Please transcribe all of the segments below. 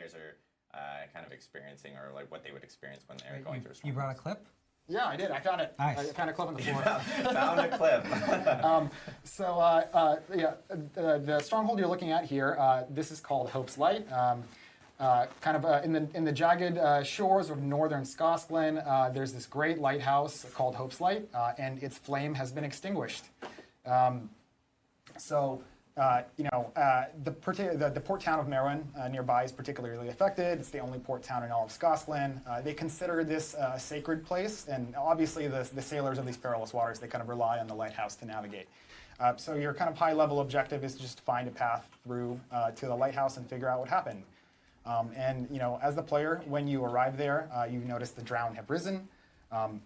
players are kind of experiencing, or like what they would experience when they're going through. You brought a clip? Yeah, I did. I found it. Nice. I found a clip on the floor. Found a clip. The stronghold you're looking at here, this is called Hope's Light. In the jagged shores of northern Scotland, there's this great lighthouse called Hope's Light, and its flame has been extinguished. The port town of Merwin nearby is particularly affected. It's the only port town in all of Scotland. They consider this a sacred place, and obviously the sailors of these perilous waters, they kind of rely on the lighthouse to navigate. So your kind of high-level objective is to just find a path through to the lighthouse and figure out what happened. As the player, when you arrive there, you notice the Drowned have risen.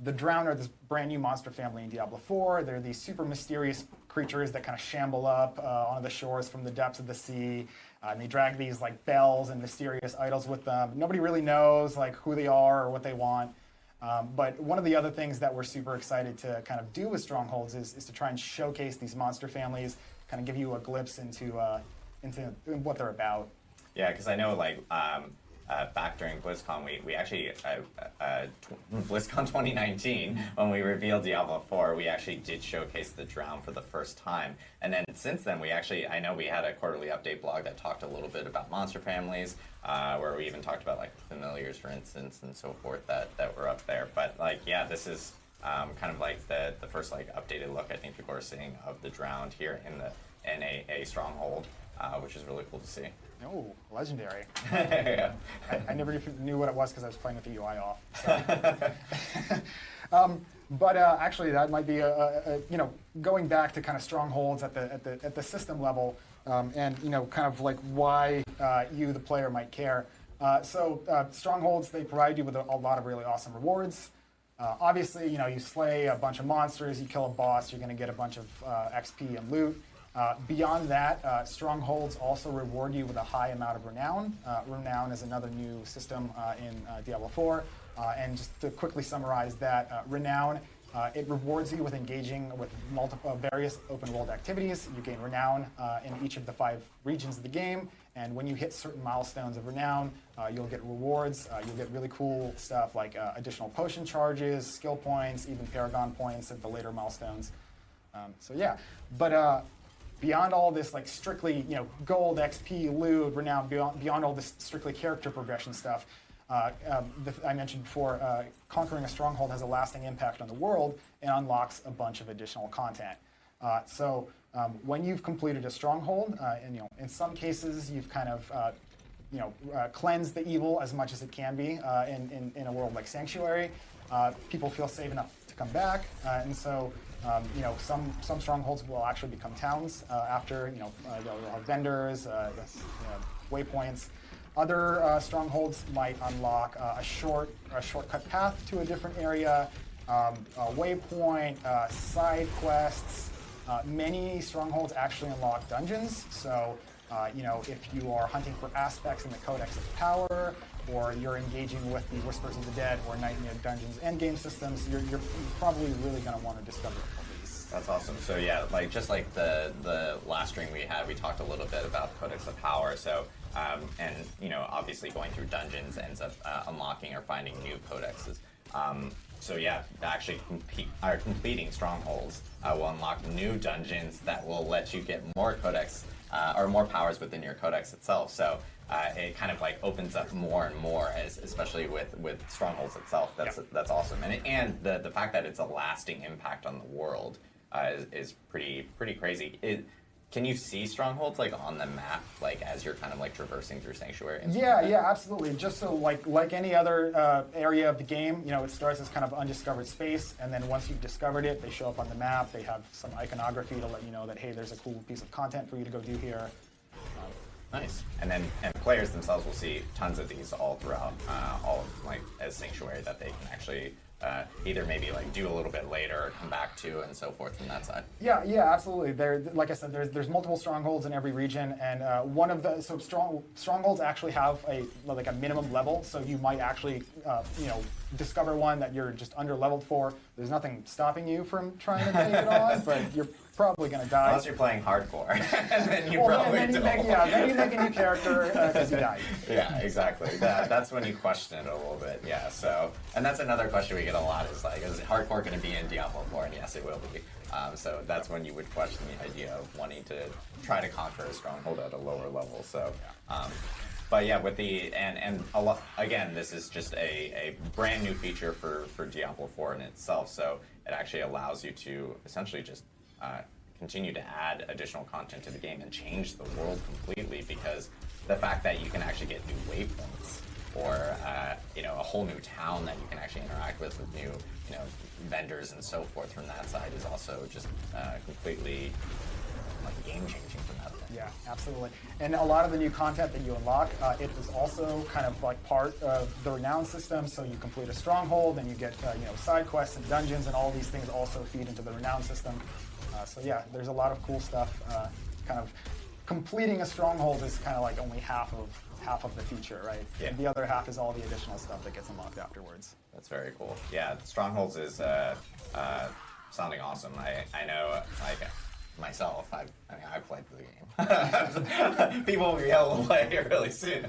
The Drowned are this brand new monster family in Diablo 4. They're these super mysterious creatures that kind of shamble up onto the shores from the depths of the sea. And they drag these like bells and mysterious idols with them. Nobody really knows like who they are or what they want. But one of the other things that we're super excited to kind of do with Strongholds is to try and showcase these monster families, kind of give you a glimpse into what they're about. Yeah, because I know like back during BlizzCon, we actually, BlizzCon 2019, when we revealed Diablo 4, we actually did showcase the Drown for the first time. And then since then, I know we had a quarterly update blog that talked a little bit about monster families, where we even talked about like familiars, for instance, and so forth that were up there. But like, yeah, this is kind of like the first like updated look I think people are seeing of the Drowned here in a stronghold, which is really cool to see. Oh, legendary. Yeah. I never knew what it was because I was playing with the UI off. So. Actually, that might be going back to kind of strongholds at the system level, and kind of like why you, the player, might care. Strongholds, they provide you with a lot of really awesome rewards. Obviously, you slay a bunch of monsters, you kill a boss, you're going to get a bunch of XP and loot. Beyond that, strongholds also reward you with a high amount of renown. Renown is another new system in Diablo 4. And just to quickly summarize that, renown, it rewards you with engaging with various open world activities. You gain renown in each of the 5 regions of the game. And when you hit certain milestones of renown, you'll get rewards. You'll get really cool stuff like additional potion charges, skill points, even Paragon points at the later milestones. Beyond all this, like strictly, gold, XP, loot, renown, beyond all this strictly character progression stuff, I mentioned before, conquering a stronghold has a lasting impact on the world and unlocks a bunch of additional content. When you've completed a stronghold, and in some cases you've kind of cleansed the evil as much as it can be in a world like Sanctuary, people feel safe enough to come back, some strongholds will actually become towns after, they'll have vendors, waypoints. Other strongholds might unlock a shortcut path to a different area, a waypoint, side quests. Many strongholds actually unlock dungeons. So, if you are hunting for aspects in the Codex of Power, or you're engaging with the Whispers of the Dead or Nightmare Dungeons endgame systems, you're probably really going to want to discover these. That's awesome. So yeah, like just like the last stream we had, we talked a little bit about Codex of Power. So obviously going through dungeons ends up unlocking or finding new codexes. So yeah, actually completing strongholds will unlock new dungeons that will let you get more codex or more powers within your codex itself. So it kind of like opens up more and more, especially with strongholds itself. That's awesome, and the fact that it's a lasting impact on the world is pretty crazy. Can you see strongholds like on the map, like as you're kind of like traversing through Sanctuary? Yeah, absolutely. Just so like any other area of the game, it starts as kind of undiscovered space, and then once you've discovered it, they show up on the map. They have some iconography to let you know that, hey, there's a cool piece of content for you to go do here. Nice. And players themselves will see tons of these all throughout, all of, like as Sanctuary that they can actually either maybe like do a little bit later or come back to and so forth from that side. Yeah, absolutely. Like I said, there's multiple strongholds in every region, and strongholds actually have a minimum level. So you might actually discover one that you're just under-leveled for, there's nothing stopping you from trying to take it on, but you're probably going to die. Unless you're playing hardcore, and then you Well, probably then don't. then you make a new character because you died. Yeah, exactly. That's when you question it a little bit. Yeah. So, and that's another question we get a lot is like, is hardcore going to be in Diablo 4? And yes, it will be. So that's when you would question the idea of wanting to try to conquer a stronghold at a lower level. So, but yeah, with the and a lot, again, this is just a brand new feature for Diablo 4 in itself. So it actually allows you to essentially just continue to add additional content to the game and change the world completely, because the fact that you can actually get new waypoints or a whole new town that you can actually interact with new vendors and so forth from that side is also just completely like game changing from that thing. Yeah, absolutely. And a lot of the new content that you unlock, it is also kind of like part of the renown system. So you complete a stronghold and you get side quests and dungeons, and all these things also feed into the renown system. So yeah, there's a lot of cool stuff. Kind of completing a stronghold is kind of like only half of the feature, right? Yeah. And the other half is all the additional stuff that gets unlocked afterwards. That's very cool. Yeah, Strongholds is sounding awesome. I know, like myself, I played the game. People will be able to play it really soon,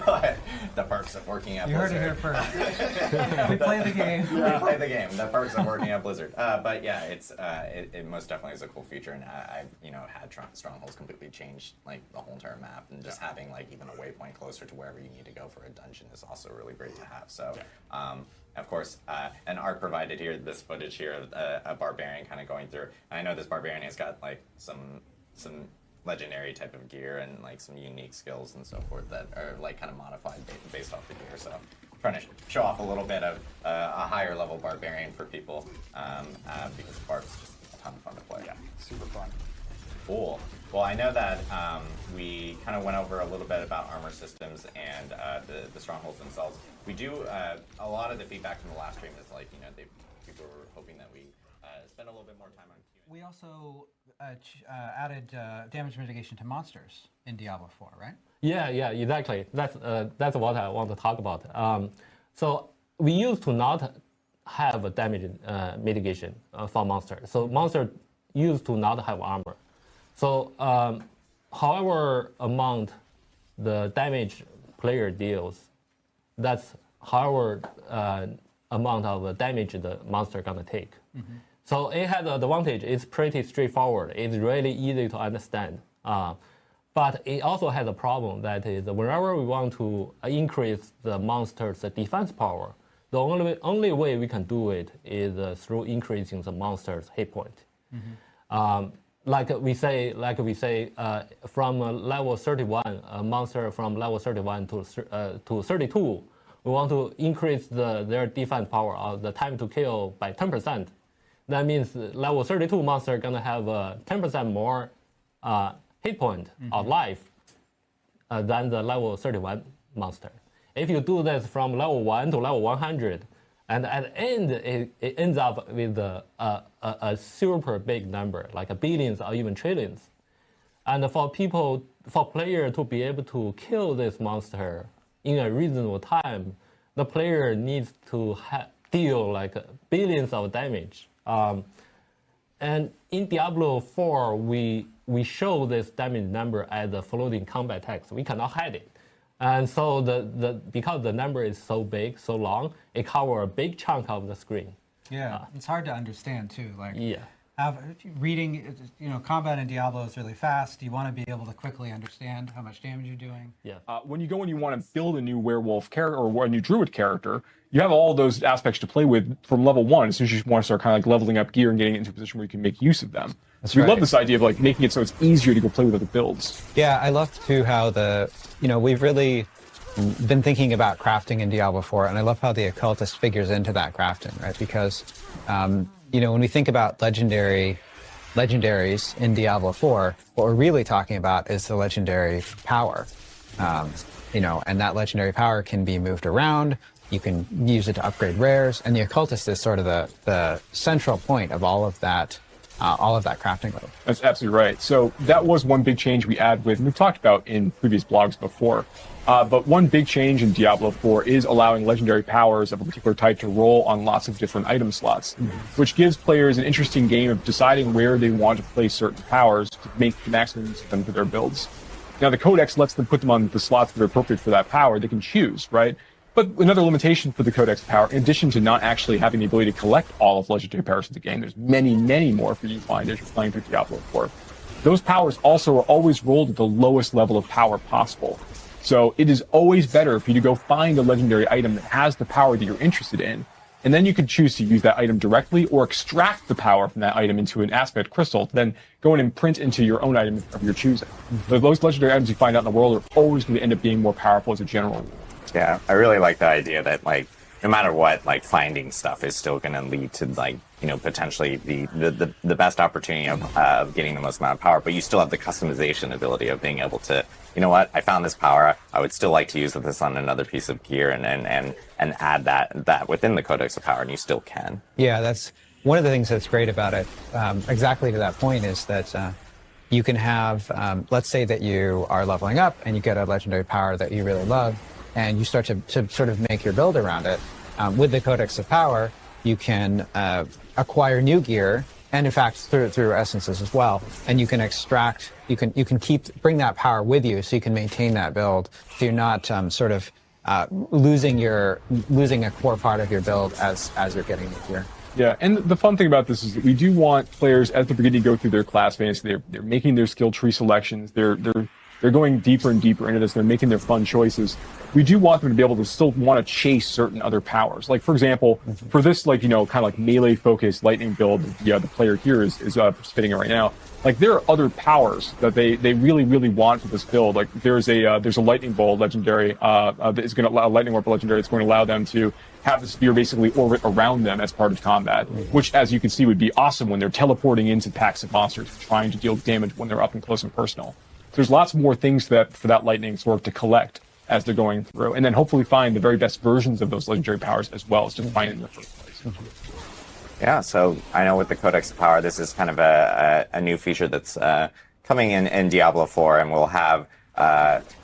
but the perks of working at Blizzard. You heard it here first. We play the game. We play the game. The perks of working at Blizzard. But yeah, it most definitely is a cool feature, and I've had Strongholds completely change like the whole entire map, and just having like even a waypoint closer to wherever you need to go for a dungeon is also really great to have. So. Of course, and Art provided here this footage here of a barbarian kind of going through. And I know this barbarian has got like some legendary type of gear and like some unique skills and so forth that are like kind of modified based off the gear. So trying to show off a little bit of a higher level barbarian for people because Barb's just a ton of fun to play. Yeah, super fun. Cool. Well, I know that we kind of went over a little bit about armor systems and the strongholds themselves. We do a lot of the feedback from the last stream is like people were hoping that we spend a little bit more time on Q&A. We also added damage mitigation to monsters in Diablo 4, right? Yeah, exactly. That's what I want to talk about. So we used to not have a damage mitigation for monsters. So monsters used to not have armor. So, however amount the damage player deals, that's however amount of damage the monster gonna take. Mm-hmm. So it has the advantage. It's pretty straightforward. It's really easy to understand. But it also has a problem that is whenever we want to increase the monster's defense power, the only way we can do it is through increasing the monster's hit point. Mm-hmm. Like we say, from level 31, a monster from level 31 to 32, we want to increase their defense power, the time to kill by 10%. That means level 32 monster gonna have 10% more hit point of life than the level 31 monster. If you do this from level 1 to level 100, and at the end, it ends up with a super big number, like billions or even trillions. And for player to be able to kill this monster in a reasonable time, the player needs to deal like billions of damage. And in Diablo 4, we show this damage number as a floating combat text. We cannot hide it. And so because the number is so big, so long, it covers a big chunk of the screen. Yeah, it's hard to understand too. Like yeah. Reading, combat in Diablo is really fast. You want to be able to quickly understand how much damage you're doing. Yeah. When you go and you want to build a new werewolf character or a new druid character, you have all those aspects to play with from level 1 as soon as you want to start kind of like leveling up gear and getting into a position where you can make use of them. That's so we right. love this idea of like making it so it's easier to go play with other builds. Yeah, I love too how we've really been thinking about crafting in Diablo 4, and I love how the occultist figures into that crafting, right? Because, when we think about legendaries in Diablo 4, what we're really talking about is the legendary power. And that legendary power can be moved around. You can use it to upgrade rares, and the occultist is sort of the central point of all of that all of that crafting load. That's absolutely right. So that was one big change we add with, and we've talked about in previous blogs before. But one big change in Diablo 4 is allowing legendary powers of a particular type to roll on lots of different item slots, which gives players an interesting game of deciding where they want to place certain powers to make the maximum use of them for their builds. Now, the Codex lets them put them on the slots that are appropriate for that power. They can choose, right? But another limitation for the Codex power, in addition to not actually having the ability to collect all of legendary powers in the game, there's many, many more for you to find as you're playing through Diablo 4. Those powers also are always rolled at the lowest level of power possible. So it is always better for you to go find a legendary item that has the power that you're interested in, and then you can choose to use that item directly or extract the power from that item into an aspect crystal, then go in and print into your own item of your choosing. So those legendary items you find out in the world are always going to end up being more powerful as a general rule. Yeah, I really like the idea that, like, no matter what, like, finding stuff is still going to lead to, like, you know, potentially the best opportunity of getting the most amount of power, but you still have the customization ability of being able to, you know what, I found this power, I would still like to use this on another piece of gear and add that within the Codex of Power, and you still can. Yeah, that's one of the things that's great about it. Exactly to that point is that you can have, let's say that you are leveling up and you get a legendary power that you really love, and you start to sort of make your build around it. With the Codex of Power, you can acquire new gear, and in fact through essences as well, and you can extract, you can bring that power with you, so you can maintain that build, so you're not sort of losing a core part of your build as you're getting new gear. Yeah, and the fun thing about this is that we do want players, as they're beginning to go through their class phase, they're making their skill tree selections, they're going deeper and deeper into this, they're making their fun choices. We do want them to be able to still want to chase certain other powers. Like, for example, for this, like, you know, kind of like melee focused lightning build, the player here is participating in right now. Like, there are other powers that they really, really want for this build. Like, there's a lightning bolt legendary that is going to allow lightning warp legendary. It's going to allow them to have the spear basically orbit around them as part of combat, which, as you can see, would be awesome when they're teleporting into packs of monsters trying to deal damage when they're up and close and personal. So there's lots more things for that lightning sword to collect as they're going through, and then hopefully find the very best versions of those legendary powers as well as just find it in the first place. Yeah, so I know with the Codex of Power, this is kind of a new feature that's coming in Diablo 4, and we'll have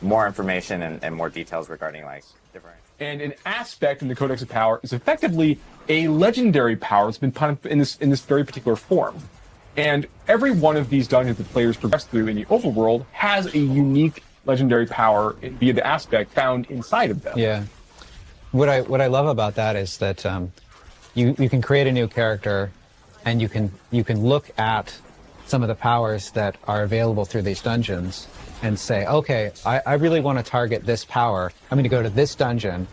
more information and more details regarding, like, different... And an aspect in the Codex of Power is effectively a legendary power that's been put in this very particular form. And every one of these dungeons that players progress through in the overworld has a unique legendary power via the aspect found inside of them. Yeah. What I love about that is that you can create a new character, and you can look at some of the powers that are available through these dungeons and say, okay, I really want to target this power. I'm going to go to this dungeon,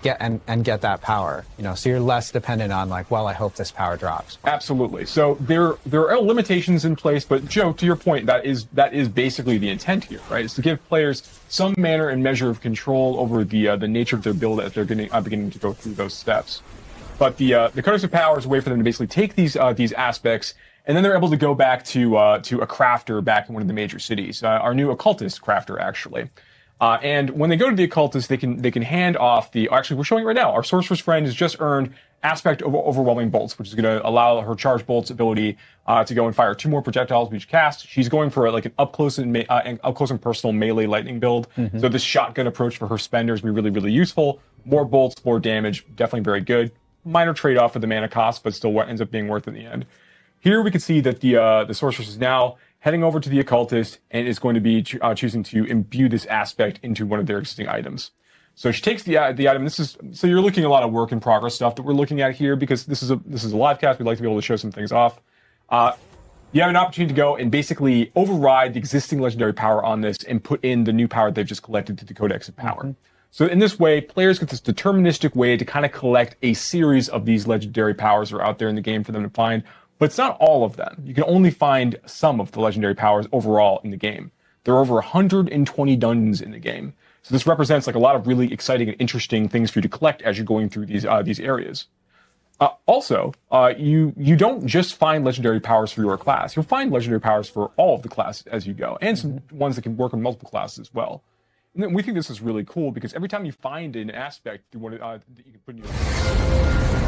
get that power. You know, so you're less dependent on, like, well, I hope this power drops. Absolutely. So there are limitations in place, but Joe, to your point, that is basically the intent here, right? Is to give players some manner and measure of control over the nature of their build as they're beginning to go through those steps. But the Codex of Power is a way for them to basically take these aspects, and then they're able to go back to a crafter back in one of the major cities, our new occultist crafter, actually. And when they go to the occultist, they can hand off actually, we're showing it right now. Our sorcerer's friend has just earned aspect of overwhelming bolts, which is going to allow her charge bolts ability to go and fire 2 more projectiles with each cast. She's going for like an up close and personal melee lightning build. So this shotgun approach for her spender is going to be really, really useful. More bolts, more damage, definitely very good. Minor trade-off for the mana cost, but still what ends up being worth in the end. Here we can see that the sorceress is now heading over to the occultist and is going to be choosing to imbue this aspect into one of their existing items. So she takes the item. So you're looking at a lot of work in progress stuff that we're looking at here, because this is a live cast. We'd like to be able to show some things off. You have an opportunity to go and basically override the existing legendary power on this and put in the new power they've just collected to the Codex of Power. So in this way, players get this deterministic way to kind of collect a series of these legendary powers that are out there in the game for them to find. But it's not all of them. You can only find some of the legendary powers overall in the game. There are over 120 dungeons in the game. So this represents like a lot of really exciting and interesting things for you to collect as you're going through these areas. Also, you don't just find legendary powers for your class. You'll find legendary powers for all of the classes as you go, and some ones that can work on multiple classes as well. And then we think this is really cool because every time you find an aspect through one that you can put in your